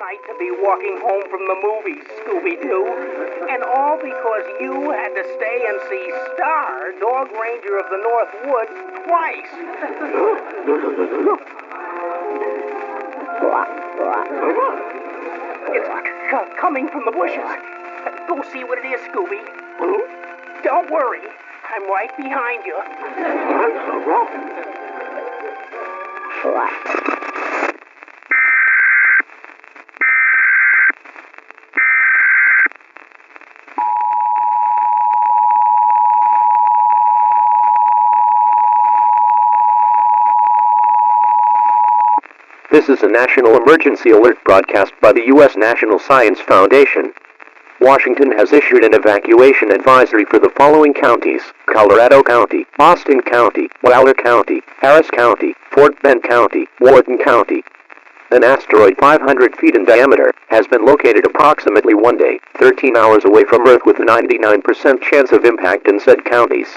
night to be walking home from the movies, Scooby-Doo. And all because you had to stay and see Star, Dog Ranger of the North Woods, twice. It's coming from the bushes. Go see what it is, Scooby. Don't worry. I'm right behind you. This is a national emergency alert broadcast by the U.S. National Science Foundation. Washington has issued an evacuation advisory for the following counties: Colorado County, Boston County, Waller County, Harris County, Fort Bend County, Worden County. An asteroid 500 feet in diameter has been located approximately 1 day, 13 hours away from Earth with a 99% chance of impact in said counties.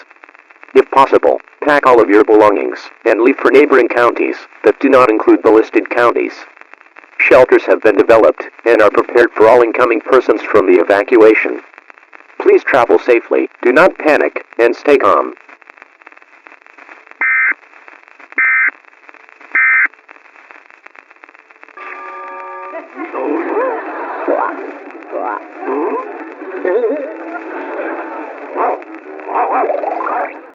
If possible, pack all of your belongings and leave for neighboring counties that do not include the listed counties. Shelters have been developed and are prepared for all incoming persons from the evacuation. Please travel safely, do not panic, and stay calm.